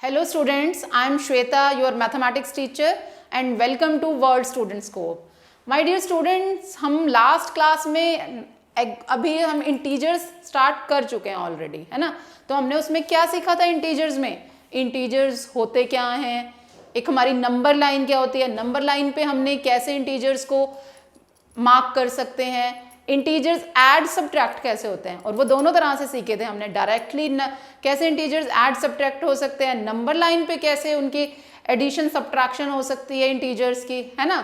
Hello students, I am Shweta, your mathematics teacher and welcome to World Student Scope. My dear students, हम last class में अभी हम integers start कर चुके हैं ऑलरेडी, है ना। तो हमने उसमें क्या सीखा था इंटीजर्स में, इंटीजर्स होते क्या हैं, एक हमारी नंबर लाइन क्या होती है, नंबर लाइन पे हमने कैसे इंटीजर्स को मार्क कर सकते हैं, इंटीजर्स ऐड सब्ट्रैक्ट कैसे होते हैं, और वो दोनों तरह से सीखे थे हमने। डायरेक्टली कैसे इंटीजर्स ऐड सब्ट्रैक्ट हो सकते हैं, नंबर लाइन पे कैसे उनकी एडिशन सब्ट्रैक्शन हो सकती है इंटीजर्स की, है ना।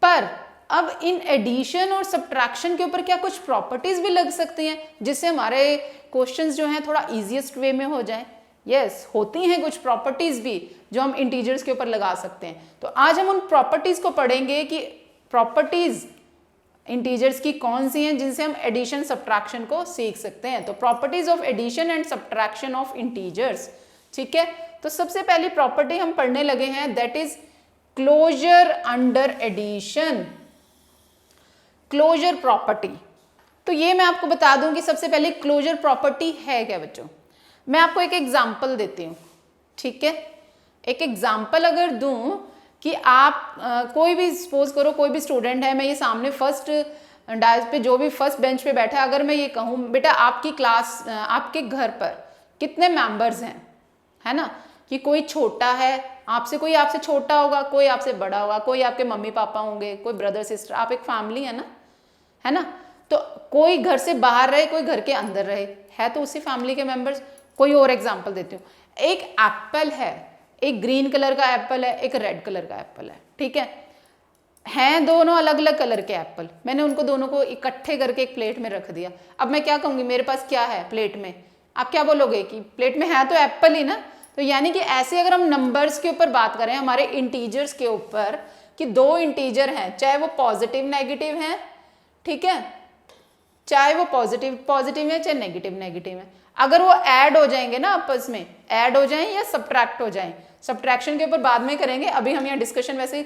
पर अब इन एडिशन और सब्ट्रैक्शन के ऊपर क्या कुछ प्रॉपर्टीज भी लग सकती हैं जिससे हमारे क्वेश्चंस जो हैं थोड़ा इजीएस्ट वे में हो जाएं। यस, होती हैं कुछ प्रॉपर्टीज भी जो हम इंटीजर्स के ऊपर लगा सकते हैं। तो आज हम उन प्रॉपर्टीज को पढ़ेंगे कि प्रॉपर्टीज इंटीजर्स की कौन सी हैं जिनसे हम एडिशन सब्ट्रैक्शन को सीख सकते हैं। तो properties of addition and subtraction of integers, ठीक है। तो सबसे पहली प्रॉपर्टी हम पढ़ने लगे हैं, that is closure under addition, closure property. तो ये मैं आपको बता दूं कि सबसे पहले क्लोजर प्रॉपर्टी है क्या बच्चों। मैं आपको एक एग्जांपल देती हूँ, ठीक है। एक एग्जांपल अगर दूं कि आप कोई भी सपोज करो कोई भी स्टूडेंट है, मैं ये सामने फर्स्ट डायस पे जो भी फर्स्ट बेंच पे बैठा है, अगर मैं ये कहूँ बेटा आपकी क्लास आपके घर पर कितने मेंबर्स हैं, है ना, कि कोई छोटा है आपसे, कोई आपसे छोटा होगा, कोई आपसे बड़ा होगा, कोई आपके मम्मी पापा होंगे, कोई ब्रदर सिस्टर, आप एक फैमिली है ना, है ना। तो कोई घर से बाहर रहे, कोई घर के अंदर रहे, है तो उसी फैमिली के मेंबर्स। कोई और एग्जाम्पल देती हूँ, एक एप्पल है, एक ग्रीन कलर का एप्पल है, एक रेड कलर का एप्पल है, ठीक है। हैं दोनों अलग अलग कलर के एप्पल, मैंने उनको दोनों को इकट्ठे करके एक प्लेट में रख दिया। अब मैं क्या कहूँगी, मेरे पास क्या है प्लेट में, आप क्या बोलोगे कि प्लेट में है तो एप्पल ही ना। तो यानी कि ऐसे अगर हम नंबर्स के ऊपर बात करें, हमारे इंटीजर्स के ऊपर, कि दो इंटीजर हैं, चाहे वो पॉजिटिव नेगेटिव हैं, ठीक है, चाहे वो पॉजिटिव पॉजिटिव है चाहे नेगेटिव नेगेटिव है, अगर वो ऐड हो जाएंगे ना, आपस में ऐड हो जाएं या सब्ट्रैक्ट हो जाएं, सब्ट्रैक्शन के ऊपर बाद में करेंगे, अभी हम यहाँ डिस्कशन वैसे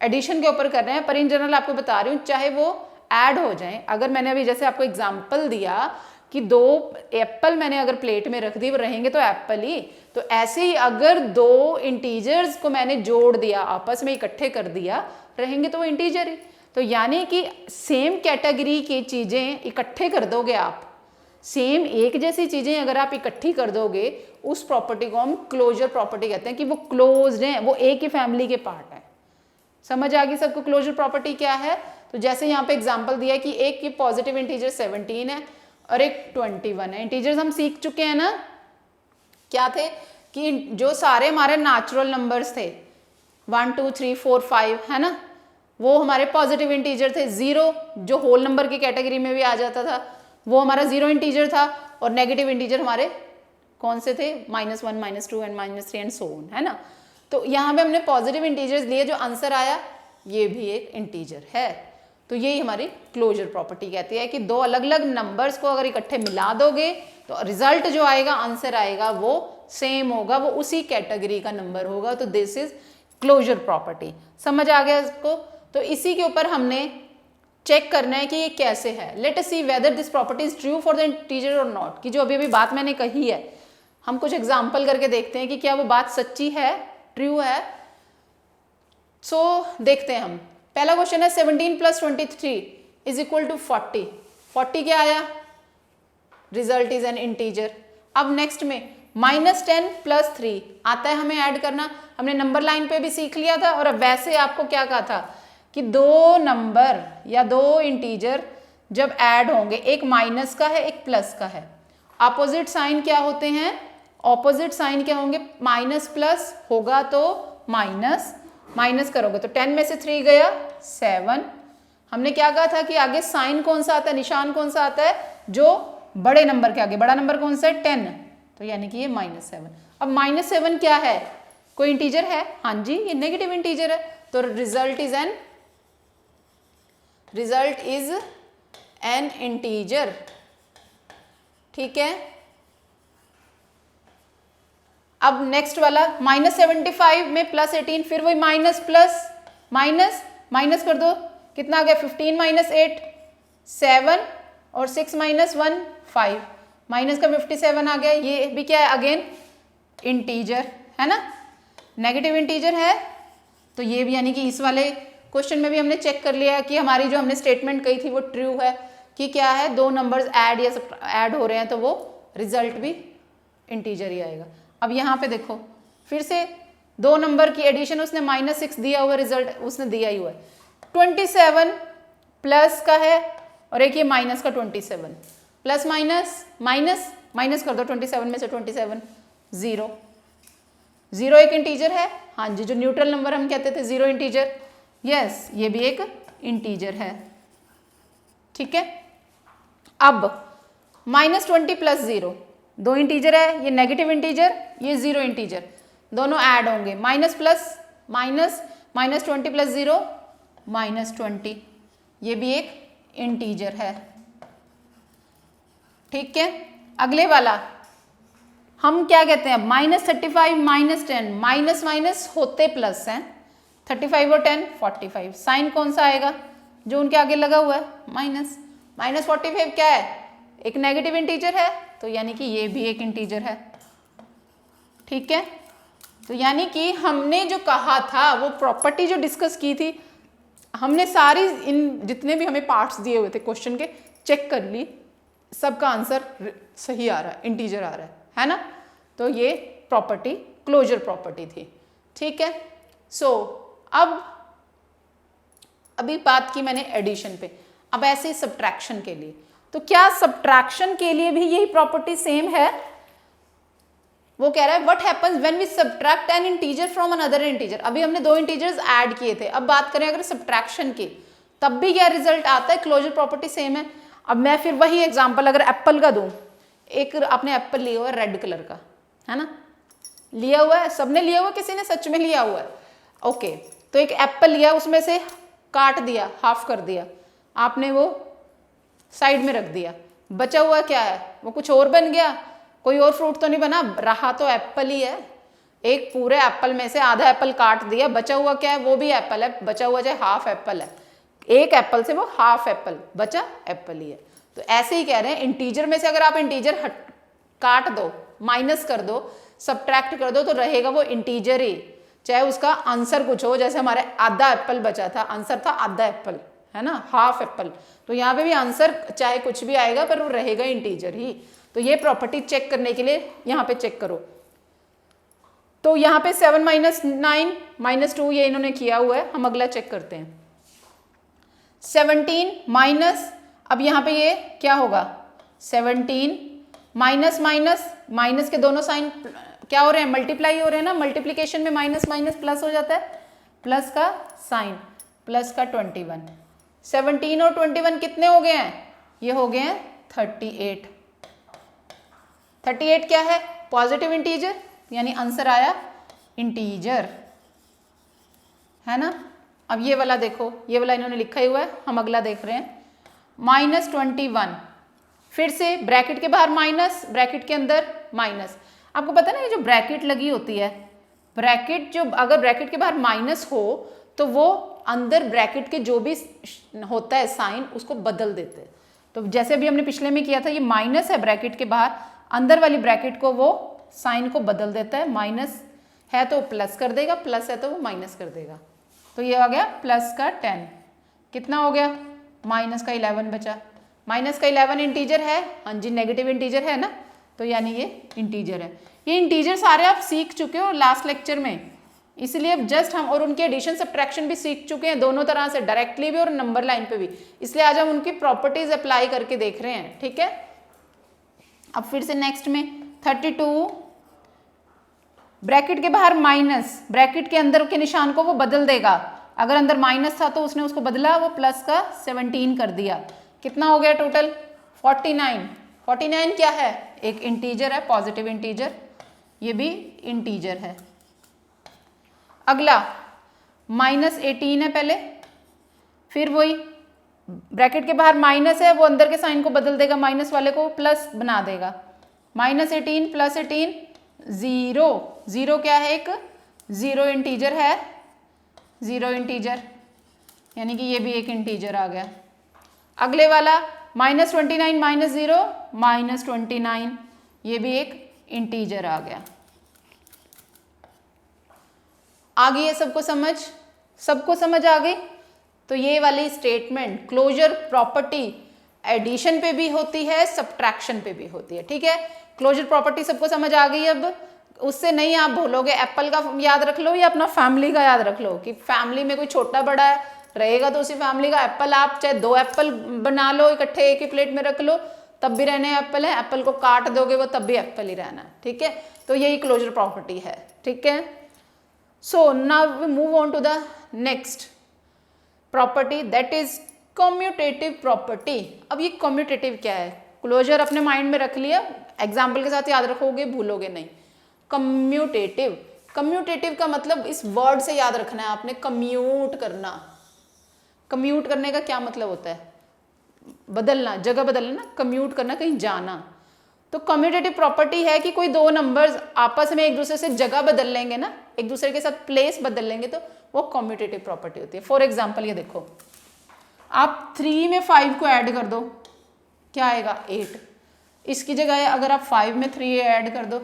एडिशन के ऊपर कर रहे हैं, पर इन जनरल आपको बता रही हूँ, चाहे वो ऐड हो जाएं। अगर मैंने अभी जैसे आपको एग्जांपल दिया कि दो एप्पल मैंने अगर प्लेट में रख दी, वो रहेंगे तो एप्पल ही। तो ऐसे ही अगर दो इंटीजर्स को मैंने जोड़ दिया, आपस में इकट्ठे कर दिया, रहेंगे तो वो इंटीजर ही। तो यानी कि सेम कैटेगरी की चीज़ें इकट्ठे कर दोगे आप, सेम एक जैसी चीज़ें अगर आप इकट्ठी कर दोगे, उस प्रॉपर्टी को हम क्लोजर प्रॉपर्टी कहते हैं, कि वो क्लोज्ड हैं, वो एक ही फैमिली के पार्ट है। समझ आ गई सबको क्लोजर प्रॉपर्टी क्या है। तो जैसे यहाँ पे एग्जांपल दिया कि एक की पॉजिटिव इंटीजर 17 है और एक 21 है। इंटीजर्स हम सीख चुके हैं ना, क्या थे कि जो सारे हमारे नेचुरल नंबर्स थे 1 2 3 4 5, है ना, वो हमारे पॉजिटिव इंटीजर थे। 0 जो होल नंबर की कैटेगरी में भी आ जाता था, वो हमारा 0 इंटीजर था। और नेगेटिव इंटीजर हमारे कौन से थे, -1 -2 एंड -3 एंड सो ऑन, है ना। तो यहाँ पे हमने पॉजिटिव इंटीजर्स लिए, जो आंसर आया ये भी एक इंटीजर है। तो यही हमारी क्लोजर प्रॉपर्टी कहती है कि दो अलग अलग नंबर्स को अगर इकट्ठे मिला दोगे तो रिजल्ट जो आएगा, आंसर आएगा, वो सेम होगा, वो उसी कैटेगरी का नंबर होगा। तो दिस इज क्लोजर प्रॉपर्टी। समझ आ गया इसको। तो इसी के ऊपर हमने चेक करना है कि ये कैसे है। Let us see whether this property is true for the integer और नॉट, कि जो अभी अभी बात मैंने कही है, हम कुछ एग्जांपल करके देखते हैं कि क्या वो बात सच्ची है, ट्रू है। सो देखते हैं हम। पहला क्वेश्चन है 17 + 23 = 40। 40 क्या आया, रिजल्ट इज एन इंटीजर। अब नेक्स्ट में -10 + 3 आता है हमें ऐड करना, हमने नंबर लाइन पे भी सीख लिया था। और अब वैसे आपको क्या कहा था कि दो नंबर या दो इंटीजर जब ऐड होंगे, एक माइनस का है एक प्लस का है, अपोजिट साइन क्या होते हैं, ऑपोजिट साइन क्या होंगे, माइनस प्लस होगा तो माइनस, माइनस करोगे तो 10 में से 3 गया 7। हमने क्या कहा था कि आगे साइन कौन सा आता है, निशान कौन सा आता है, जो बड़े नंबर के आगे, बड़ा नंबर कौन सा है 10, तो यानी कि ये -7। अब -7 क्या है, कोई इंटीजर है, हाँ जी ये नेगेटिव इंटीजर है। तो रिजल्ट इज एन इंटीजर, ठीक है। अब नेक्स्ट वाला -75 में +18, फिर वही माइनस प्लस माइनस, माइनस कर दो, कितना आ गया 15 - 8 7 और 6 - 1 5, माइनस का 57 आ गया। ये भी क्या है, अगेन इंटीजर है ना, नेगेटिव इंटीजर है। तो ये भी यानी कि इस वाले क्वेश्चन में भी हमने चेक कर लिया कि हमारी जो हमने स्टेटमेंट कही थी वो ट्रू है कि क्या है, दो नंबर्स ऐड या ऐड हो रहे हैं तो वो रिजल्ट भी इंटीजर ही आएगा। अब यहाँ पे देखो फिर से दो नंबर की एडिशन, उसने -6 दिया हुआ, रिजल्ट उसने दिया ही हुआ है। 27 प्लस का है और एक ये माइनस का 27, प्लस माइनस माइनस माइनस कर दो 27 में से 27, 0 0 एक इंटीजर है। हाँ जी, जो न्यूट्रल नंबर हम कहते थे 0 इंटीजर, यस ये भी एक इंटीजर है। ठीक है, अब -20 प्लस 0 दो इंटीजर है, ये नेगेटिव इंटीजर, ये 0 इंटीजर, दोनों ऐड होंगे, माइनस प्लस माइनस, -20 प्लस 0 -20, ये भी एक इंटीजर है। ठीक है, अगले वाला हम क्या कहते हैं, -35 -10, माइनस माइनस होते प्लस हैं, 35 और 10 45, साइन कौन सा आएगा, जो उनके आगे लगा हुआ है माइनस, -45 क्या है, एक नेगेटिव इंटीजर है, तो यानी कि ये भी एक इंटीजर है। ठीक है, तो यानी कि हमने जो कहा था वो प्रॉपर्टी जो डिस्कस की थी, हमने सारी इन जितने भी हमें पार्ट्स दिए हुए थे क्वेश्चन के चेक कर ली, सबका आंसर सही आ रहा है, इंटीजर आ रहा है ना। तो ये प्रॉपर्टी क्लोजर प्रॉपर्टी थी। ठीक है, सो अब अभी बात की मैंने एडिशन पे, अब ऐसे सब्ट्रैक्शन के लिए, तो क्या सब्ट्रैक्शन के लिए भी यही प्रॉपर्टी सेम है। वो कह रहा है what happens when we subtract an integer from another integer. अभी हमने दो इंटीजर्स ऐड किए थे, अब बात करें अगर सब्ट्रैक्शन की, तब भी क्या रिजल्ट आता है, क्लोजर प्रॉपर्टी सेम है। अब मैं फिर वही एग्जांपल अगर एप्पल का दूं, एक आपने एप्पल लिया हुआ है रेड कलर का, है ना, लिया हुआ है, सबने लिया हुआ, किसी ने सच में लिया हुआ है, ओके, तो एक एप्पल लिया, उसमें से काट दिया, हाफ कर दिया आपने, वो साइड में रख दिया, बचा हुआ क्या है, वो कुछ और बन गया, कोई और फ्रूट तो नहीं बना, रहा तो एप्पल ही है। एक पूरे एप्पल में से आधा एप्पल काट दिया, बचा हुआ क्या है, वो भी एप्पल है, बचा हुआ चाहे हाफ एप्पल है, एक एप्पल से वो हाफ एप्पल बचा, एप्पल ही है। तो ऐसे ही कह रहे हैं, इंटीजर में से अगर आप इंटीजर काट दो, माइनस कर दो, सब्ट्रैक्ट कर दो, तो रहेगा वो इंटीजर ही, चाहे उसका आंसर कुछ हो, जैसे हमारे आधा एप्पल बचा था, आंसर था आधा एप्पल, है ना, हाफ एप्पल, तो यहाँ पे भी आंसर चाहे कुछ भी आएगा पर वो रहेगा इंटीजर ही। तो ये प्रॉपर्टी चेक करने के लिए यहाँ पे चेक करो, तो यहाँ पे 7 -9 -2 ये इन्होंने किया हुआ है, हम अगला चेक करते हैं। 17 माइनस, अब यहाँ पे ये क्या होगा, 17 माइनस माइनस, माइनस के दोनों साइन क्या हो रहे हैं, मल्टीप्लाई हो रहे हैं ना, मल्टीप्लीकेशन में माइनस माइनस प्लस हो जाता है, प्लस का साइन, प्लस का 21, 17 और 21 कितने हो गए हैं, ये हो गए हैं 38। 38 क्या है, पॉजिटिव इंटीजर, यानी आंसर आया इंटीजर, है ना। अब ये वाला देखो, ये वाला इन्होंने लिखा ही हुआ है, हम अगला देख रहे हैं, -21, फिर से ब्रैकेट के बाहर माइनस, ब्रैकेट के अंदर माइनस। आपको पता है ना, ये जो ब्रैकेट लगी होती है, ब्रैकेट जो अगर ब्रैकेट के बाहर माइनस हो तो वो अंदर ब्रैकेट के जो भी होता है साइन उसको बदल देते हैं। तो जैसे अभी हमने पिछले में किया था, ये माइनस है ब्रैकेट के बाहर, अंदर वाली ब्रैकेट को वो साइन को बदल देता है, माइनस है तो प्लस कर देगा, प्लस है तो वो माइनस कर देगा। तो ये आ गया प्लस का 10, कितना हो गया, माइनस का 11 बचा, माइनस का 11 इंटीजर है, हाँ जी नेगेटिव इंटीजर है ना, तो यानी ये इंटीजर है। ये इंटीजर सारे आप सीख चुके हो लास्ट लेक्चर में, इसलिए अब जस्ट हम और उनके एडिशन सब्ट्रैक्शन भी सीख चुके हैं, दोनों तरह से, डायरेक्टली भी और नंबर लाइन पे भी, इसलिए आज हम उनकी प्रॉपर्टीज अप्लाई करके देख रहे हैं। ठीक है, अब फिर से नेक्स्ट में 32, ब्रैकेट के बाहर माइनस, ब्रैकेट के अंदर के निशान को वो बदल देगा, अगर अंदर माइनस था तो उसने उसको बदला, वो प्लस का 17 कर दिया, कितना हो गया टोटल 49। 49 क्या है, एक इंटीजर है, पॉजिटिव इंटीजर, ये भी इंटीजर है। अगला -18 है पहले, फिर वही ब्रैकेट के बाहर माइनस है, वो अंदर के साइन को बदल देगा, माइनस वाले को प्लस बना देगा, -18 + 18 0, 0 क्या है, एक 0 इंटीजर है, 0 इंटीजर, यानी कि ये भी एक इंटीजर आ गया। अगले वाला -29 - 0 -29, ये भी एक इंटीजर आ गया। आ गई है सबको समझ आ गई। तो ये वाली स्टेटमेंट क्लोजर प्रॉपर्टी एडिशन पे भी होती है, सब्ट्रैक्शन पे भी होती है। ठीक है, क्लोजर प्रॉपर्टी सबको समझ आ गई। अब उससे नहीं आप भूलोगे, एप्पल का याद रख लो या अपना फैमिली का याद रख लो कि फैमिली में कोई छोटा बड़ा है रहेगा तो उसी फैमिली का एप्पल, आप चाहे 2 एप्पल बना लो इकट्ठे एक ही प्लेट में रख लो तब भी रहने एप्पल है, एप्पल को काट दोगे वो तब भी एप्पल ही रहना है। ठीक है, तो यही क्लोजर प्रॉपर्टी है। ठीक है, so now we move on to the next property that is commutative property. अब ये कम्यूटेटिव क्या है, क्लोजर अपने माइंड में रख लिया, एग्जाम्पल के साथ याद रखोगे, भूलोगे नहीं। कम्यूटेटिव, कम्यूटेटिव का मतलब इस वर्ड से याद रखना है आपने, कम्यूट करना। कम्यूट करने का क्या मतलब होता है, बदलना, जगह बदलना ना, कम्यूट करना, कहीं जाना। तो कम्यूटेटिव प्रॉपर्टी है कि कोई 2 नंबर्स आपस में एक दूसरे से जगह बदल लेंगे ना, एक दूसरे के साथ प्लेस बदल लेंगे तो वो कम्यूटेटिव प्रॉपर्टी होती है। फॉर एग्जाम्पल ये देखो, आप 3 में 5 को ऐड कर दो, क्या आएगा 8। इसकी जगह अगर आप 5 में 3 ऐड कर दो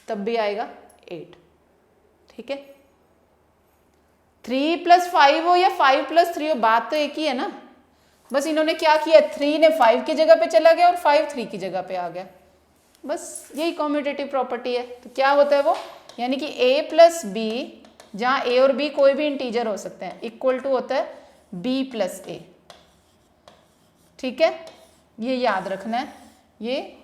तब भी आएगा 8। ठीक है, 3 + 5 हो या 5 + 3 हो, बात तो एक ही है ना। बस इन्होंने क्या किया, 3 ने 5 की जगह पे चला गया और 5 3 की जगह पे आ गया, बस यही कम्यूटेटिव प्रॉपर्टी है। तो क्या होता है वो, यानी कि a + b, जहाँ a और b कोई भी इंटीजर हो सकते हैं, इक्वल टू होता है b + a। ठीक है, ये याद रखना है, ये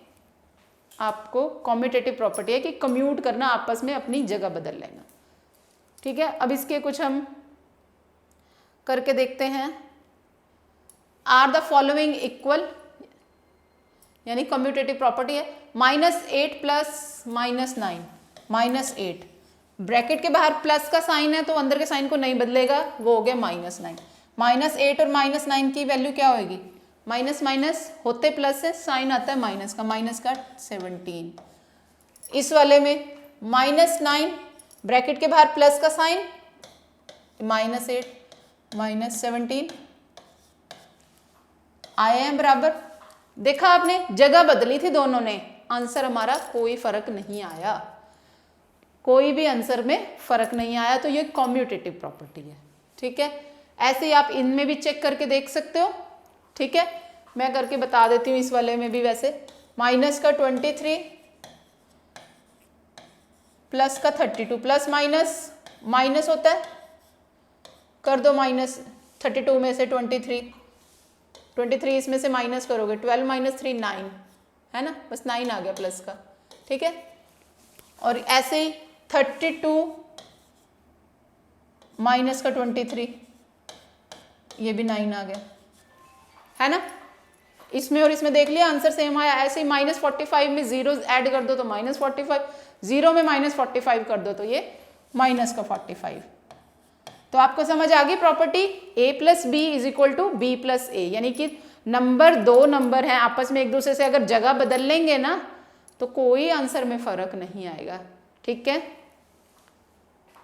आपको कम्यूटेटिव प्रॉपर्टी है कि कम्यूट करना, आपस में अपनी जगह बदल लेना। ठीक है, अब इसके कुछ हम करके देखते हैं। आर द फॉलोइंग इक्वल, यानी कम्यूटेटिव प्रॉपर्टी है, -8 + -9 -8, ब्रैकेट के बाहर प्लस का साइन है तो अंदर के साइन को नहीं बदलेगा, वो हो गया -9। -8 और -9 की वैल्यू क्या होगी, माइनस माइनस होते प्लस है, साइन आता है माइनस का 17। इस वाले में -9, ब्रैकेट के बाहर प्लस का साइन, -8 -17 आए हैं बराबर। देखा आपने, जगह बदली थी दोनों ने, आंसर हमारा कोई फर्क नहीं आया, कोई भी आंसर में फर्क नहीं आया, तो ये कम्यूटेटिव प्रॉपर्टी है। ठीक है, ऐसे ही आप इनमें भी चेक करके देख सकते हो। ठीक है, मैं करके बता देती हूँ इस वाले में भी। वैसे माइनस का 23 प्लस का 32, प्लस माइनस माइनस होता है, कर दो माइनस 32 में से 23 इसमें से माइनस करोगे, 12 - 3 9 है ना, बस 9 आ गया प्लस का। ठीक है, और ऐसे ही 32 माइनस का 23, ये भी 9 आ गया, है ना। इसमें और इसमें देख लिया आंसर सेम आया। ऐसे ही -45 में 0 ऐड कर दो तो -45, 0 में -45 कर दो तो ये -45। तो आपको समझ आ गई property, a + b = b + a, यानी कि दो नंबर हैं आपस में एक दूसरे से अगर जगह बदल लेंगे ना तो कोई आंसर में फर्क नहीं आएगा। ठीक है,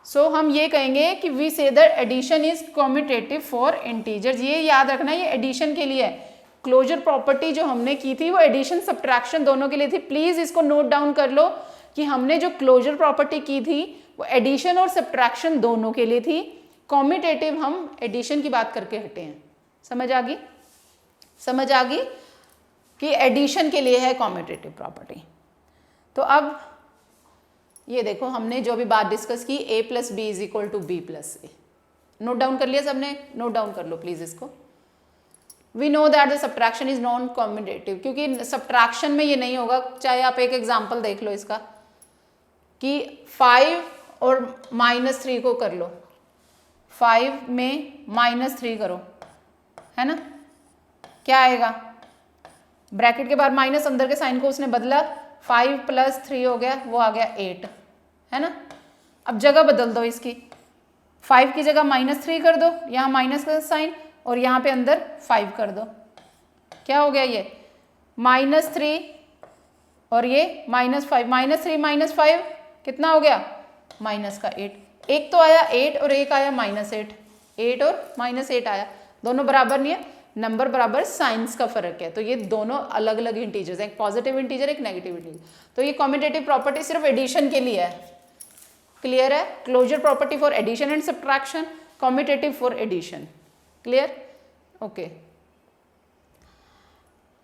सो हम ये कहेंगे कि we say the addition is commutative for integers. ये याद रखना, ये एडिशन के लिए है। क्लोजर प्रॉपर्टी जो हमने की थी वो एडिशन सब्ट्रैक्शन दोनों के लिए थी। प्लीज इसको नोट डाउन कर लो कि हमने जो क्लोजर प्रॉपर्टी की थी वो एडिशन और सब्ट्रैक्शन दोनों के लिए थी। कम्यूटेटिव हम एडिशन की बात करके हटे हैं। समझ आ गई, समझ आ गई कि एडिशन के लिए है कम्यूटेटिव प्रॉपर्टी। तो अब ये देखो, हमने जो भी बात डिस्कस की, a + b = b + a, note down कर लिया सबने, नोट डाउन कर लो प्लीज इसको। We know that the subtraction is non commutative, क्योंकि सब्ट्रैक्शन में ये नहीं होगा। चाहे आप एक एग्जांपल देख लो इसका कि 5 और -3 को कर लो, 5 में -3 करो, है ना, क्या आएगा, ब्रैकेट के बाहर माइनस, अंदर के साइन को उसने बदला, 5 + 3 हो गया, वो आ गया 8, है ना। अब जगह बदल दो इसकी, 5 की जगह -3 कर दो, यहाँ माइनस का साइन और यहाँ पे अंदर 5 कर दो, क्या हो गया, ये -3 और ये -5, -3 - 5 कितना हो गया, -8। एक तो आया 8 और एक आया -8, 8 और -8 आया, दोनों बराबर नहीं है, नंबर बराबर, साइंस का फर्क है। तो ये दोनों अलग अलग इंटीजर्स हैं, एक पॉजिटिव इंटीजर एक नेगेटिव इंटीजर। तो ये कम्यूटेटिव प्रॉपर्टी सिर्फ एडिशन के लिए है, क्लियर है? Closure property for addition and subtraction, commutative for addition. Clear? Okay.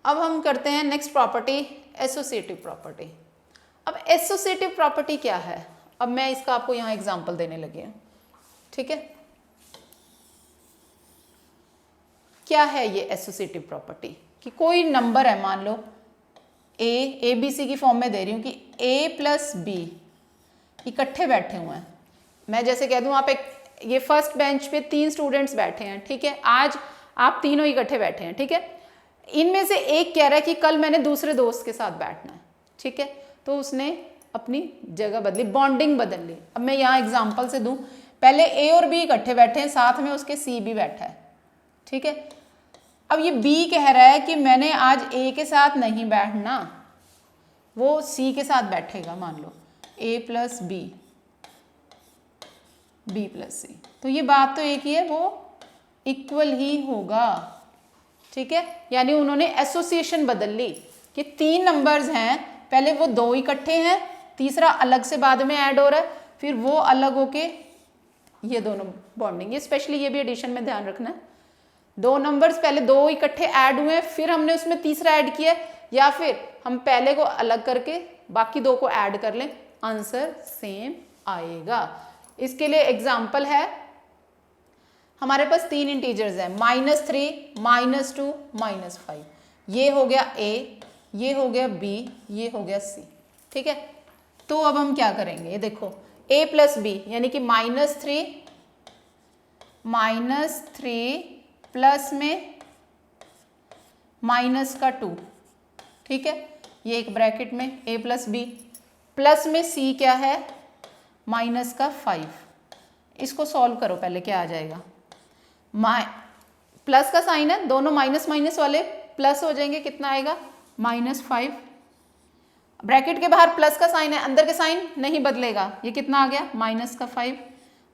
अब हम करते हैं नेक्स्ट प्रॉपर्टी, एसोसिएटिव प्रॉपर्टी। अब एसोसिएटिव प्रॉपर्टी क्या है? अब मैं इसका आपको यहाँ एग्जांपल देने लगी हूँ, ठीक है? क्या है ये एसोसिएटिव प्रॉपर्टी? कि कोई नंबर है, मान लो ए बी सी की फॉर्म में दे रही हूँ कि ए प्लस बी इकट्ठे बैठे हुए हैं। मैं जैसे कह दूँ, आप एक ये फर्स्ट बेंच पे 3 स्टूडेंट्स बैठे हैं, ठीक है? आज आप तीनों इकट्ठे बैठे हैं, ठीक है? इनमें से एक कह रहा है कि कल मैंने दूसरे दोस्त के साथ बैठना है, ठीक है? तो उसने अपनी जगह बदली, बॉन्डिंग बदल ली। अब मैं यहाँ एग्जाम्पल से दूँ, पहले ए और बी इकट्ठे बैठे हैं, साथ में उसके सी भी बैठा है, ठीक है? अब ये बी कह रहा है कि मैंने आज ए के साथ नहीं बैठना, वो सी के साथ बैठेगा। मान लो ए प्लस बी, बी प्लस सी, तो ये बात तो एक ही है, वो इक्वल ही होगा, ठीक है? यानी उन्होंने एसोसिएशन बदल ली कि 3 नंबर्स हैं, पहले वो 2 इकट्ठे हैं, तीसरा अलग से बाद में ऐड हो रहा है, फिर वो अलग होके ये दोनों बॉन्डिंग। ये स्पेशली ये भी एडिशन में ध्यान रखना है, 2 नंबर्स पहले 2 इकट्ठे ऐड हुए हैं, फिर हमने उसमें तीसरा ऐड किया, या फिर हम पहले को अलग करके बाकी 2 को ऐड कर लें, आंसर सेम आएगा। इसके लिए एग्जाम्पल है, हमारे पास 3 इंटीजर्स हैं, -3, -2, -5। ये हो गया ए, ये हो गया बी, ये हो गया सी, ठीक है? तो अब हम क्या करेंगे, ये देखो a प्लस बी यानी कि -3 प्लस में -2, ठीक है? ये एक ब्रैकेट में a प्लस बी, प्लस में c क्या है, -5। इसको सॉल्व करो पहले, क्या आ जाएगा? प्लस का साइन है, दोनों माइनस माइनस वाले प्लस हो जाएंगे, कितना आएगा? -5। ब्रैकेट के बाहर प्लस का साइन है, अंदर के साइन नहीं बदलेगा, ये कितना आ गया? -5।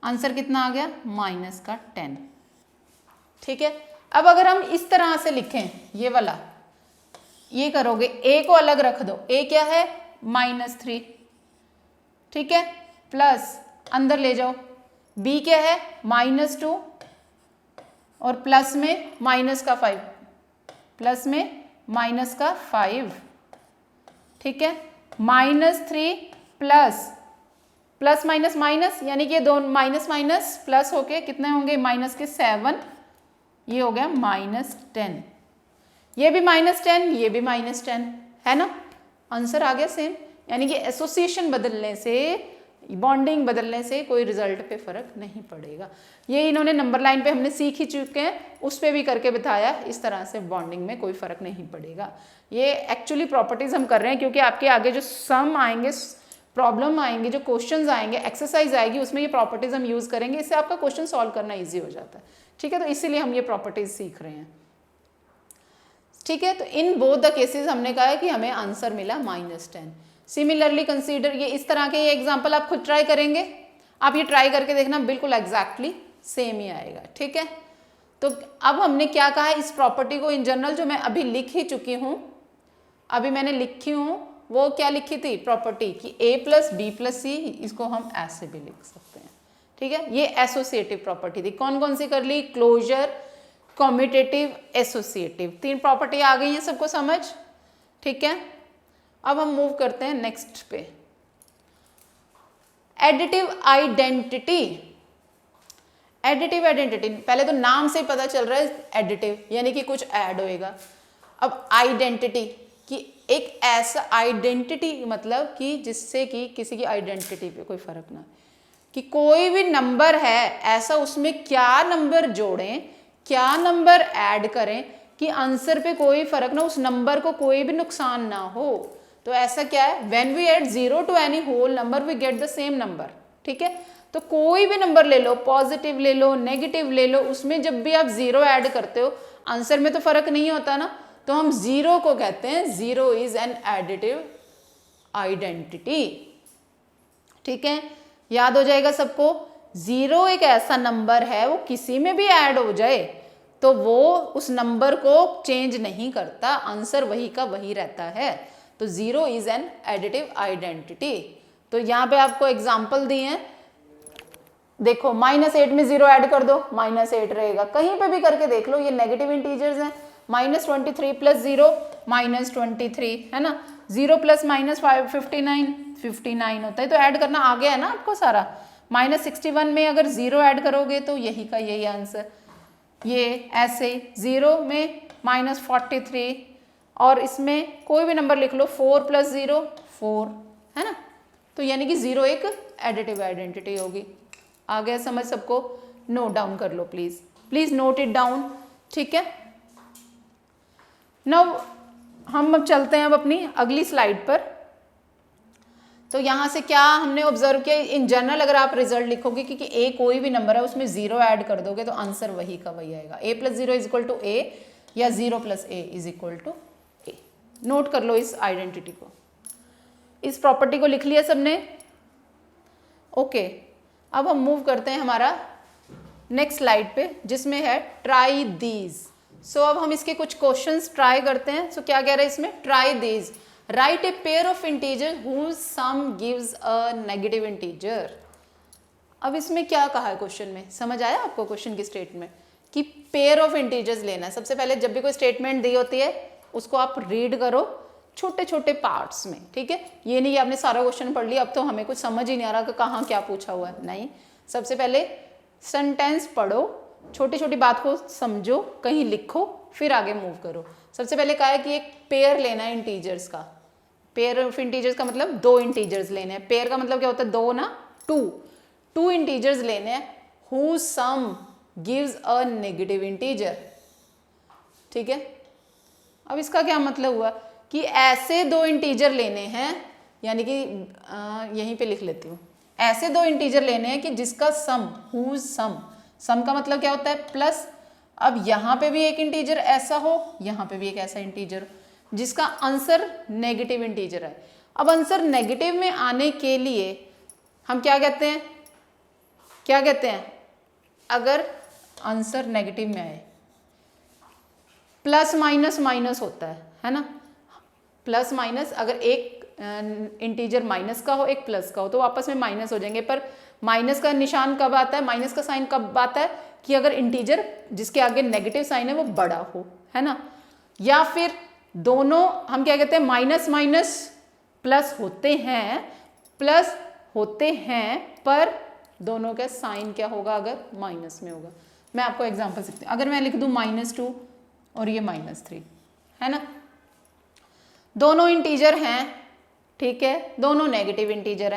आंसर कितना आ गया? -10, ठीक है? अब अगर हम इस तरह से लिखें, ये वाला, ये करोगे, a को अलग रख दो, a क्या है? -3, ठीक है? प्लस अंदर ले जाओ, b क्या है? -2 और प्लस में -5, प्लस में -5, ठीक है? -3 प्लस माइनस माइनस, यानी कि दोनों माइनस माइनस प्लस होके कितने होंगे? -7, ये हो गया -10, ये भी -10, ये भी -10, है ना? आंसर आ गया सेम। यानी कि एसोसिएशन बदलने से, बॉन्डिंग बदलने से कोई रिजल्ट पे फर्क नहीं पड़ेगा। ये इन्होंने नंबर लाइन पे हमने सीख ही चुके हैं, उस पे भी करके बताया, इस तरह से बॉन्डिंग में कोई फर्क नहीं पड़ेगा। ये एक्चुअली प्रॉपर्टीज हम कर रहे हैं क्योंकि आपके आगे जो सम आएंगे, प्रॉब्लम आएंगे, जो क्वेश्चंस आएंगे, एक्सरसाइज आएगी, उसमें ये प्रॉपर्टीज हम यूज करेंगे, इससे आपका क्वेश्चन सॉल्व करना ईजी हो जाता है, ठीक है? तो इसीलिए हम ये प्रॉपर्टीज सीख रहे हैं, ठीक है? तो इन बोथ द केसेस हमने कहा है कि हमें आंसर मिला -10। सिमिलरली कंसीडर, ये इस तरह के ये एग्जाम्पल आप खुद ट्राई करेंगे, आप ये ट्राई करके देखना, बिल्कुल एग्जैक्टली सेम ही आएगा, ठीक है? तो अब हमने क्या कहा है, इस प्रॉपर्टी को इन जनरल जो मैं अभी लिख ही चुकी हूँ, अभी मैंने लिखी हूँ, वो क्या लिखी थी प्रॉपर्टी कि a प्लस बी प्लस सी, इसको हम ऐसे भी लिख सकते हैं, ठीक है? ये एसोसिएटिव प्रॉपर्टी थी। कौन कौन सी कर ली? क्लोजर, कॉम्यूटेटिव, एसोसिएटिव, 3 प्रॉपर्टी आ गई हैं सबको समझ, ठीक है? अब हम मूव करते हैं नेक्स्ट पे, एडिटिव आइडेंटिटी। एडिटिव आइडेंटिटी, पहले तो नाम से ही पता चल रहा है एडिटिव, यानी कि कुछ ऐड होएगा। अब आइडेंटिटी, कि एक ऐसा आइडेंटिटी मतलब कि जिससे कि किसी की आइडेंटिटी पे कोई फर्क ना, कि कोई भी नंबर है ऐसा, उसमें क्या नंबर जोड़ें, क्या नंबर ऐड करें कि आंसर पे कोई फर्क ना, उस नंबर को कोई भी नुकसान ना हो। तो ऐसा क्या है, when we add 0 to any whole number we get the same number, ठीक है? तो कोई भी नंबर ले लो, पॉजिटिव ले लो, नेगेटिव ले लो, उसमें जब भी आप 0 ऐड करते हो आंसर में तो फर्क नहीं होता ना, तो हम 0 को कहते हैं 0 इज एन एडिटिव आइडेंटिटी, ठीक है? याद हो जाएगा सबको, 0 एक ऐसा नंबर है, वो किसी में भी ऐड हो जाए तो वो उस नंबर को चेंज नहीं करता, आंसर वही का वही रहता है। तो 0 इज एन एडिटिव आइडेंटिटी। तो यहाँ पे आपको एग्जाम्पल दिए हैं, देखो -8 में 0 ऐड कर दो, -8 रहेगा। कहीं पे भी करके देख लो, ये नेगेटिव इंटीजर्स हैं। -23 प्लस 0 -23 है ना, 0 प्लस -59 होता है, तो ऐड करना आ गया है ना आपको सारा। -61 में अगर 0 ऐड करोगे तो यही का यही आंसर। ये ऐसे 0 में -43 और इसमें कोई भी नंबर लिख लो, 4 प्लस 0 4 है ना, तो यानी कि 0 एक एडिटिव आइडेंटिटी होगी। आ गया समझ सबको? नोट डाउन कर लो please, please note it down, ठीक है। नाउ हम अब चलते हैं अब अपनी अगली स्लाइड पर। तो यहाँ से क्या हमने ऑब्जर्व किया, इन जनरल अगर आप रिजल्ट लिखोगे क्योंकि ए कोई भी नंबर है उसमें 0 ऐड कर दोगे तो आंसर वही का वही आएगा। a plus 0 is equal to A या 0 plus A is equal to A. नोट कर लो इस आइडेंटिटी को, इस प्रॉपर्टी को लिख लिया सबने? ओके, अब हम मूव करते हैं हमारा नेक्स्ट स्लाइड पे जिसमें है ट्राई दीज। सो अब हम इसके कुछ क्वेश्चंस ट्राई करते हैं। सो क्या कह रहा है इसमें, try these, write a pair of integer whose sum gives a negative integer. अब इसमें क्या कहा है क्वेश्चन में, समझ आया आपको क्वेश्चन की स्टेटमेंट कि पेयर ऑफ इंटीजर्स लेना है। सबसे पहले जब भी कोई स्टेटमेंट दी होती है उसको आप रीड करो छोटे छोटे पार्ट्स में, ठीक है। ये नहीं कि आपने सारा क्वेश्चन पढ़ लिया अब तो हमें कुछ समझ ही नहीं आ रहा कि कहाँ क्या पूछा हुआ है, नहीं। सबसे पहले सेंटेंस पढ़ो, छोटी छोटी बात को समझो, कहीं लिखो, फिर आगे मूव करो। सबसे पहले कहा है कि एक पेयर लेना है इंटीजर्स का। पेयर ऑफ इंटीजर्स का मतलब 2 इंटीजर्स लेने हैं। पेयर का मतलब क्या होता है, 2 ना, 2 इंटीजर्स लेने हैं whose sum gives a negative integer, ठीक है। अब इसका क्या मतलब हुआ कि ऐसे 2 इंटीजर लेने हैं, यानी कि यहीं पे लिख लेती हूँ, ऐसे 2 इंटीजर लेने हैं कि जिसका सम, whose सम का मतलब क्या होता है, प्लस। अब यहाँ पे भी एक इंटीजर ऐसा हो, यहाँ पे भी एक ऐसा इंटीजर जिसका आंसर नेगेटिव इंटीजर है। अब आंसर नेगेटिव में आने के लिए हम क्या कहते हैं, क्या कहते हैं, अगर आंसर नेगेटिव में आए, प्लस माइनस माइनस होता है ना, प्लस माइनस, अगर एक इंटीजर माइनस का हो एक प्लस का हो तो आपस में माइनस हो जाएंगे। पर माइनस का निशान कब आता है, माइनस का साइन कब आता है, कि अगर इंटीजर जिसके आगे नेगेटिव साइन है वो बड़ा हो, है ना। या फिर दोनों हम क्या कहते हैं, माइनस माइनस प्लस होते हैं, प्लस होते हैं, पर दोनों का साइन क्या होगा, अगर माइनस में होगा। मैं आपको एग्जांपल सकती हूँ, अगर मैं लिख दूँ -2 और ये -3, है ना, दोनों इंटीजर हैं, ठीक है, दोनों नेगेटिव इंटीजर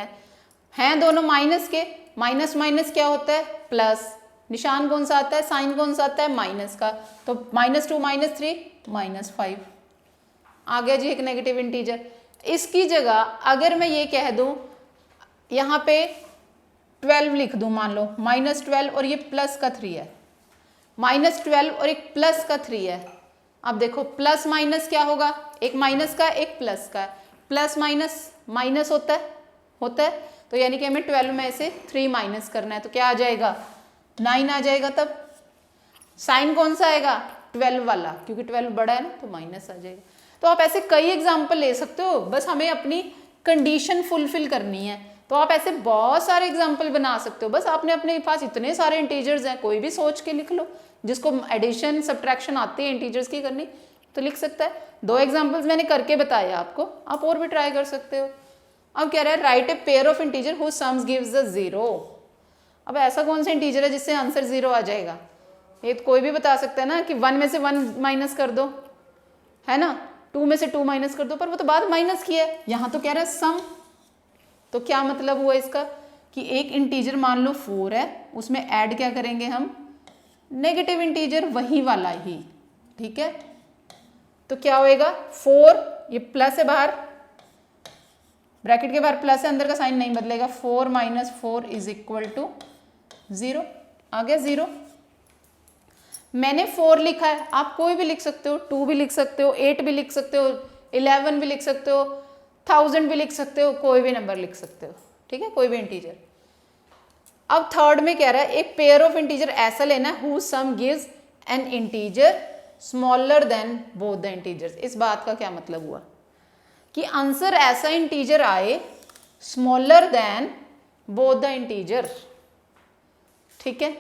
हैं दोनों माइनस के। माइनस माइनस क्या होता है, प्लस, निशान कौन सा आता है, साइन कौन सा आता है, माइनस का। तो -2 -3 -5 आ गया जी एक नेगेटिव इंटीजर। इसकी जगह अगर मैं ये कह दूं, यहाँ पे 12 लिख दूं, मान लो -12 और ये प्लस का 3 है, -12 और एक प्लस का 3 है। अब देखो प्लस माइनस क्या होगा, एक माइनस का एक प्लस का, प्लस माइनस माइनस होता है, तो यानी कि हमें 12 में से 3 माइनस करना है, तो क्या आ जाएगा, 9 आ जाएगा। तब साइन कौन सा आएगा, 12 वाला, क्योंकि 12 बड़ा है ना तो माइनस आ जाएगा। तो आप ऐसे कई एग्जाम्पल ले सकते हो, बस हमें अपनी कंडीशन फुलफिल करनी है। तो आप ऐसे बहुत सारे एग्जाम्पल बना सकते हो, बस आपने अपने पास इतने सारे इंटीजर्स हैं, कोई भी सोच के लिख लो। जिसको एडिशन सब्ट्रैक्शन आती है इंटीजर्स की करनी तो लिख सकता है। 2 एग्जाम्पल्स मैंने करके बताया आपको, आप और भी ट्राई कर सकते हो। अब कह रहा है write a pair of integer whose sums gives a 0। अब ऐसा कौन सा इंटीजर है जिससे आंसर 0 आ जाएगा, ये तो कोई भी बता सकता है ना कि 1 में से 1 माइनस कर दो, है ना, 2 में से 2 माइनस कर दो, पर वो तो बाद माइनस किया है, यहाँ तो कह रहा है सम। तो क्या मतलब हुआ इसका कि एक इंटीजर मान लो 4 है, उसमें ऐड क्या करेंगे हम, नेगेटिव इंटीजर वही वाला ही, ठीक है। तो क्या होएगा 4, ये प्लस है बाहर, ब्रैकेट के बाहर प्लस है, अंदर का साइन नहीं बदलेगा, 4 - 4 इज इक्वल टू 0। आ गया 0। मैंने 4 लिखा है, आप कोई भी लिख सकते हो, 2 भी लिख सकते हो, 8 भी लिख सकते हो, 11 भी लिख सकते हो, 1000 भी लिख सकते हो, कोई भी नंबर लिख सकते हो, ठीक है, कोई भी इंटीजर। अब थर्ड में कह रहा है एक पेयर ऑफ इंटीजर ऐसा लेना है whose sum gives an integer smaller than both the integers। इस बात का क्या मतलब हुआ कि आंसर ऐसा इंटीजर आए smaller than both the integer. ठीक है,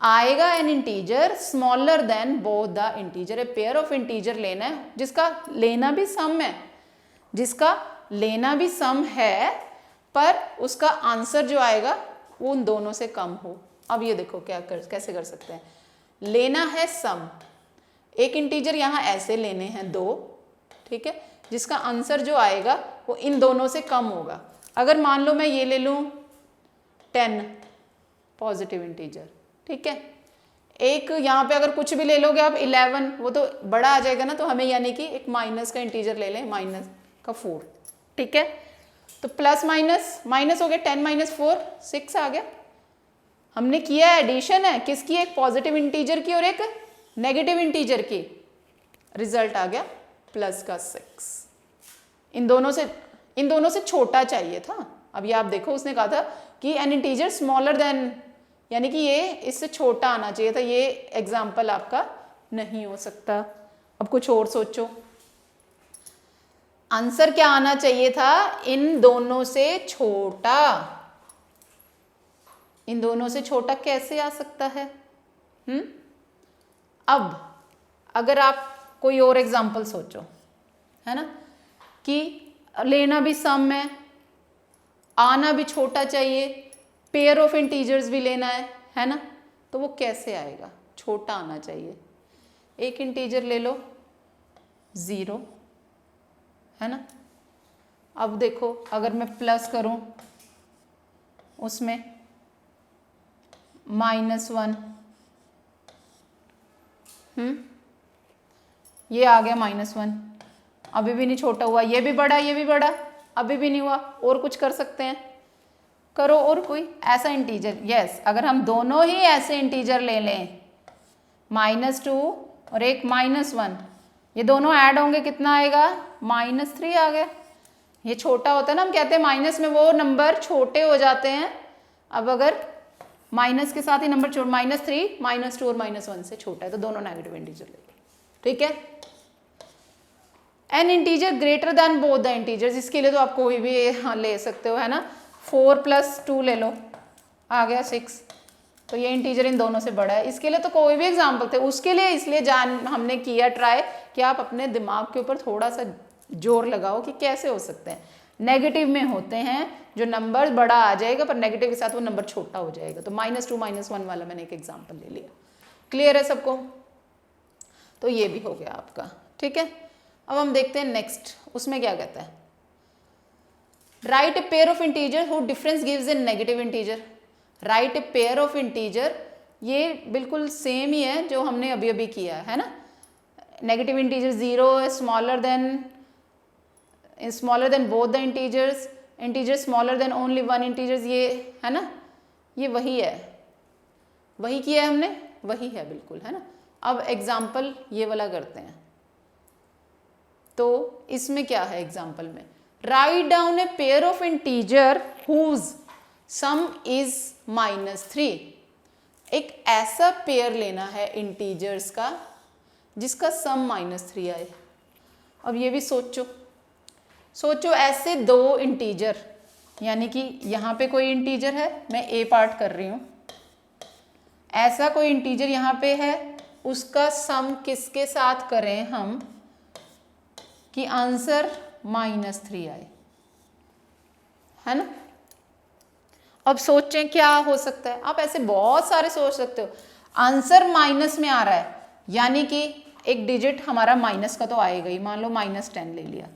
आएगा N integer smaller than both the integer. A pair of integer लेना है जिसका लेना भी सम है, जिसका लेना भी सम है, पर उसका आंसर जो आएगा वो उन दोनों से कम हो। अब ये देखो कैसे कर सकते हैं। लेना है सम, एक इंटीजर यहाँ ऐसे लेने हैं 2, ठीक है, जिसका आंसर जो आएगा वो इन दोनों से कम होगा। अगर मान लो मैं ये ले लूँ 10 पॉजिटिव इंटीजर, ठीक है, एक यहाँ पे अगर कुछ भी ले लोगे आप 11, वो तो बड़ा आ जाएगा ना, तो हमें यानी कि एक माइनस का इंटीजर ले लें, माइनस का 4, ठीक है, तो प्लस माइनस माइनस हो गया, 10 माइनस 4 6 आ गया। हमने किया एडिशन है किसकी, एक पॉजिटिव इंटीजर की और एक नेगेटिव इंटीजर की, रिजल्ट आ गया प्लस का 6। इन दोनों से छोटा चाहिए था। अब ये आप देखो उसने कहा था कि एन इंटीजर स्मॉलर देन, यानी कि ये इससे छोटा आना चाहिए था। ये एग्जाम्पल आपका नहीं हो सकता। अब कुछ और सोचो, आंसर क्या आना चाहिए था, इन दोनों से छोटा। इन दोनों से छोटा कैसे आ सकता है? अब अगर आप कोई और एग्जाम्पल सोचो, है ना, कि लेना भी सम है, आना भी छोटा चाहिए, पेयर ऑफ इंटीजर्स भी लेना है ना, तो वो कैसे आएगा? छोटा आना चाहिए। एक इंटीजर ले लो 0, है ना। अब देखो अगर मैं प्लस करूं उसमें -1, ये आ गया -1, अभी भी नहीं छोटा हुआ, ये भी बड़ा, ये भी बड़ा, अभी भी नहीं हुआ। और कुछ कर सकते हैं, करो और कोई ऐसा इंटीजर। यस, अगर हम दोनों ही ऐसे इंटीजर ले लें, -2 और एक -1, ये दोनों ऐड होंगे, कितना आएगा? -3 आ गया। ये छोटा होता है ना, हम कहते हैं माइनस में वो नंबर छोटे हो जाते हैं। अब अगर माइनस के साथ ही नंबर -3, -2 और -1 से छोटा है, तो दोनों नेगेटिव इंटीजर ले लो, ठीक है। N integer greater than both the integers, इसके लिए तो आप कोई भी ले सकते हो, है ना। 4 + 2 ले लो, आ गया 6, तो ये इंटीजर इन दोनों से बड़ा है। इसके लिए तो कोई भी एग्जाम्पल थे, उसके लिए इसलिए हमने किया ट्राई कि आप अपने दिमाग के ऊपर थोड़ा सा जोर लगाओ कि कैसे हो सकते हैं। नेगेटिव में होते हैं जो नंबर बड़ा आ जाएगा, पर नेगेटिव के साथ वो नंबर छोटा हो जाएगा। तो -2 -1 वाला मैंने एक एग्जाम्पल ले लिया। क्लियर है सबको? तो ये भी हो गया आपका, ठीक है। अब हम देखते हैं नेक्स्ट, उसमें क्या कहता है। Write a pair of integer who difference gives A negative integer. Right a pair of integer, ये बिल्कुल सेम ही है जो हमने अभी अभी किया है ना। Negative integer 0 smaller than both the integers, integer smaller than only 1 integers, ये है ना, ये वही है, वही किया है हमने, वही है बिल्कुल, है ना। अब एग्जाम्पल ये वाला करते हैं। तो इसमें क्या है एग्जाम्पल में, write down a pair of integer whose sum is -3। एक ऐसा पेयर लेना है इंटीजर्स का जिसका सम -3 आए। अब ये भी सोचो ऐसे 2 इंटीजर, यानी कि यहाँ पे कोई इंटीजर है, मैं ए पार्ट कर रही हूँ, ऐसा कोई इंटीजर यहाँ पे है, उसका सम किसके साथ करें हम कि आंसर -3 आए, है ना। अब सोचें क्या हो सकता है। आप ऐसे बहुत सारे सोच सकते हो। आंसर माइनस में आ रहा है, यानी कि एक डिजिट हमारा माइनस का तो आएगा ही, मान लो -10 ले लिया।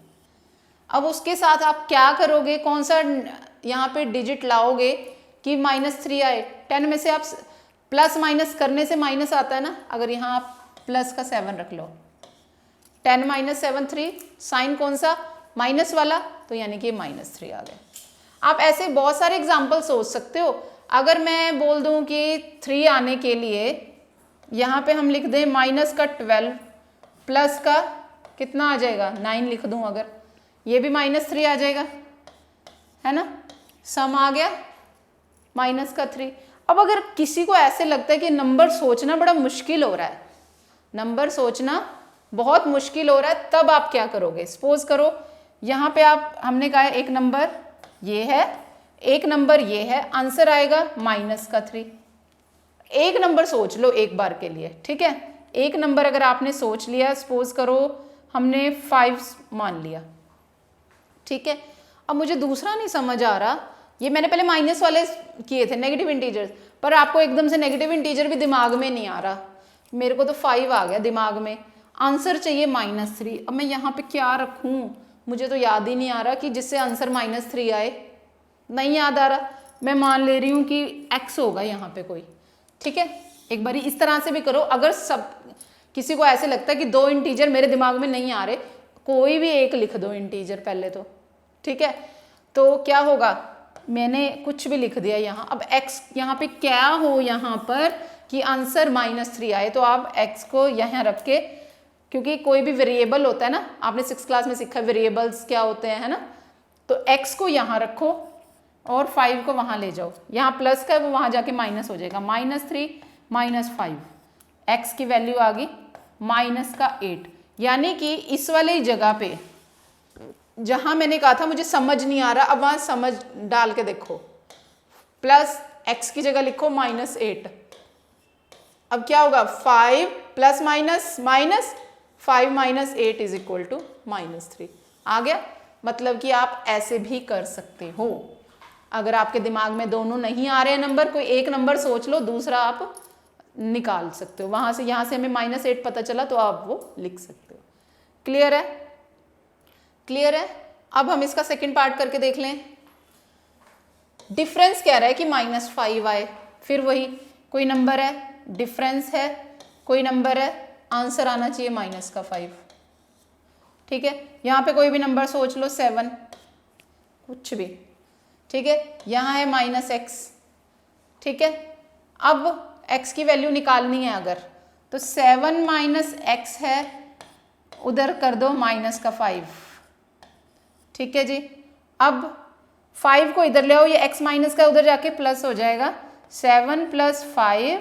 अब उसके साथ आप क्या करोगे, कौन सा यहाँ पे डिजिट लाओगे कि -3 आए। 10 में से आप प्लस माइनस करने से माइनस आता है ना, अगर यहाँ आप प्लस का 7 रख लो, 10 - 7 3, साइन कौन सा, माइनस वाला, तो यानी कि -3 आ गया। आप ऐसे बहुत सारे एग्जाम्पल सोच सकते हो। अगर मैं बोल दूं कि 3 आने के लिए यहाँ पे हम लिख दें -12 प्लस का कितना आ जाएगा, 9 लिख दूं, अगर ये भी -3 आ जाएगा, है ना। सम आ गया -3। अब अगर किसी को ऐसे लगता है कि नंबर सोचना बड़ा मुश्किल हो रहा है, नंबर सोचना बहुत मुश्किल हो रहा है, तब आप क्या करोगे। सपोज करो यहाँ पे हमने कहा है एक नंबर ये है, एक नंबर ये है, आंसर आएगा -3। एक नंबर सोच लो एक बार के लिए, ठीक है। एक नंबर अगर आपने सोच लिया, सपोज करो हमने 5 मान लिया, ठीक है। अब मुझे दूसरा नहीं समझ आ रहा, ये मैंने पहले माइनस वाले किए थे नेगेटिव इंटीजर्स, पर आपको एकदम से नेगेटिव इंटीजर भी दिमाग में नहीं आ रहा। मेरे को तो 5 आ गया दिमाग में, आंसर चाहिए -3। अब मैं यहाँ पे क्या रखूँ, मुझे तो याद ही नहीं आ रहा कि जिससे आंसर -3 आए, नहीं याद आ रहा। मैं मान ले रही हूँ कि x होगा यहाँ पे कोई, ठीक है। एक बारी इस तरह से भी करो, अगर सब किसी को ऐसे लगता है कि 2 इंटीजर मेरे दिमाग में नहीं आ रहे, कोई भी एक लिख दो इंटीजर पहले तो, ठीक है। तो क्या होगा, मैंने कुछ भी लिख दिया यहाँ। अब x यहाँ पे क्या हो यहाँ पर कि आंसर -3 आए, तो आप x को यहाँ रख के, क्योंकि कोई भी वेरिएबल होता है ना, आपने 6th क्लास में सीखा वेरिएबल्स क्या होते हैं, है ना। तो x को यहाँ रखो और 5 को वहाँ ले जाओ, यहाँ प्लस का है वो वहाँ जाके माइनस हो जाएगा, -3 -5, x की वैल्यू आ गई -8। यानी कि इस वाली जगह पे जहाँ मैंने कहा था मुझे समझ नहीं आ रहा, अब वहाँ समझ डाल के देखो, प्लस x की जगह लिखो -8। अब क्या होगा, 5 plus minus minus 5 -8 is equal to -3 आ गया। मतलब कि आप ऐसे भी कर सकते हो, अगर आपके दिमाग में दोनों नहीं आ रहे हैं नंबर, कोई एक नंबर सोच लो, दूसरा आप निकाल सकते हो वहाँ से। यहाँ से हमें -8 पता चला तो आप वो लिख सकते हो। क्लियर है, क्लियर है। अब हम इसका सेकंड पार्ट करके देख लें। डिफरेंस कह रहा है कि -5 आए, फिर वही कोई नंबर है, डिफरेंस है, कोई नंबर है, आंसर आना चाहिए -5, ठीक है। यहाँ पे कोई भी नंबर सोच लो, 7, कुछ भी, ठीक है। यहाँ है -x, ठीक है। अब x की वैल्यू निकालनी है अगर, तो 7 -x है, उधर कर दो -5, ठीक है जी। अब 5 को इधर ले आओ, ये x माइनस का उधर जाके प्लस हो जाएगा, 7 + 5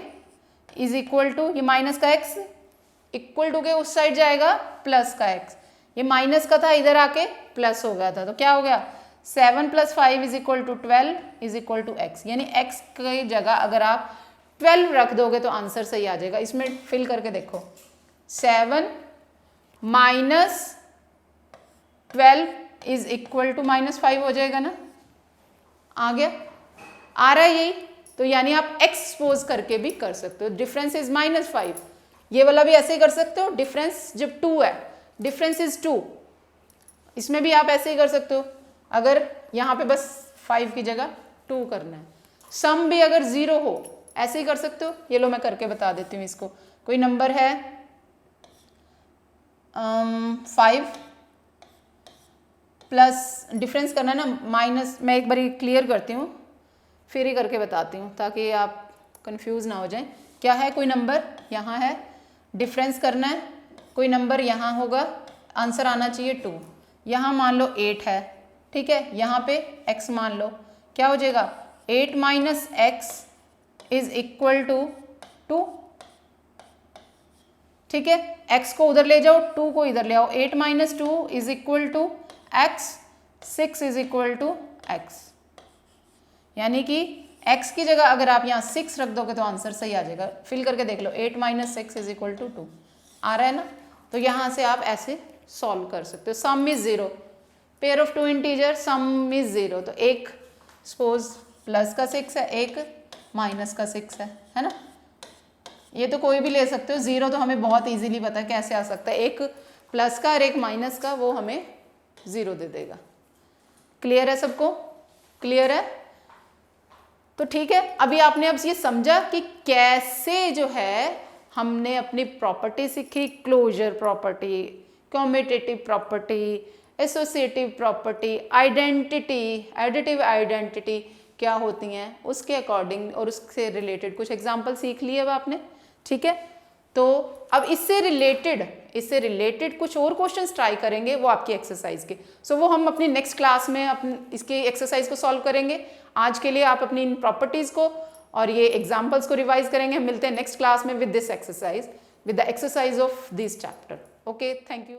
इज इक्वल टू, ये माइनस का x इक्वल टू के उस साइड जाएगा प्लस का x, ये माइनस का था इधर आके प्लस हो गया था, तो क्या हो गया, 7 + 5 is equal to 12 is equal to x। यानी x की जगह अगर आप 12 रख दोगे तो आंसर सही आ जाएगा। इसमें फिल करके देखो, 7 - 12 इज इक्वल टू -5 हो जाएगा ना, आ गया, आ रहा है यही। तो यानी आप एक्सपोज करके भी कर सकते हो, डिफरेंस इज -5, ये वाला भी ऐसे ही कर सकते हो। डिफरेंस जब 2 है, डिफरेंस इज 2, इसमें भी आप ऐसे ही कर सकते हो। अगर यहाँ पे बस 5 की जगह 2 करना है, सम भी अगर 0 हो ऐसे ही कर सकते हो। ये लो मैं करके बता देती हूँ इसको। कोई नंबर है 5 प्लस डिफरेंस करना है ना, माइनस, मैं एक बार क्लियर करती हूँ फिर ही करके बताती हूँ ताकि आप कंफ्यूज ना हो जाएं। क्या है, कोई नंबर यहाँ है, डिफरेंस करना है, कोई नंबर यहाँ होगा, आंसर आना चाहिए 2। यहाँ मान लो 8 है, ठीक है, यहाँ पे x मान लो, क्या हो जाएगा, 8 - x इज इक्वल टू 2, ठीक है। x को उधर ले जाओ, 2 को इधर ले आओ, 8 - 2 is equal to x, 6 is equal to x। यानी कि x की जगह अगर आप यहाँ 6 रख दोगे तो आंसर सही आ जाएगा। फिल करके देख लो, 8 - 6 इज इक्वल टू 2 आ रहा है ना। तो यहाँ से आप ऐसे सॉल्व कर सकते हो। सम is 0, pair of 2 integer, some is 0, तो एक सपोज प्लस का 6 है, एक माइनस का 6 है ना। ये तो कोई भी ले सकते हो, 0 तो हमें बहुत इजीली पता है कैसे आ सकता है, एक प्लस का और एक माइनस का, वो हमें 0 दे देगा। क्लियर है सबको, क्लियर है। तो ठीक है, अभी आपने अब ये समझा कि कैसे जो है हमने अपनी प्रॉपर्टी सीखी, closure property, commutative property, associative property, identity, additive identity क्या होती हैं उसके अकॉर्डिंग और उससे रिलेटेड कुछ एग्जाम्पल सीख लिए अब आपने, ठीक है। तो अब इससे रिलेटेड कुछ और क्वेश्चंस ट्राई करेंगे, वो आपकी एक्सरसाइज के। सो वो हम अपनी नेक्स्ट क्लास में अपनी इसके एक्सरसाइज को सॉल्व करेंगे। आज के लिए आप अपनी इन प्रॉपर्टीज को और ये एग्जाम्पल्स को रिवाइज करेंगे। हम मिलते हैं नेक्स्ट क्लास में with this exercise, with the exercise of this chapter. Okay, thank you.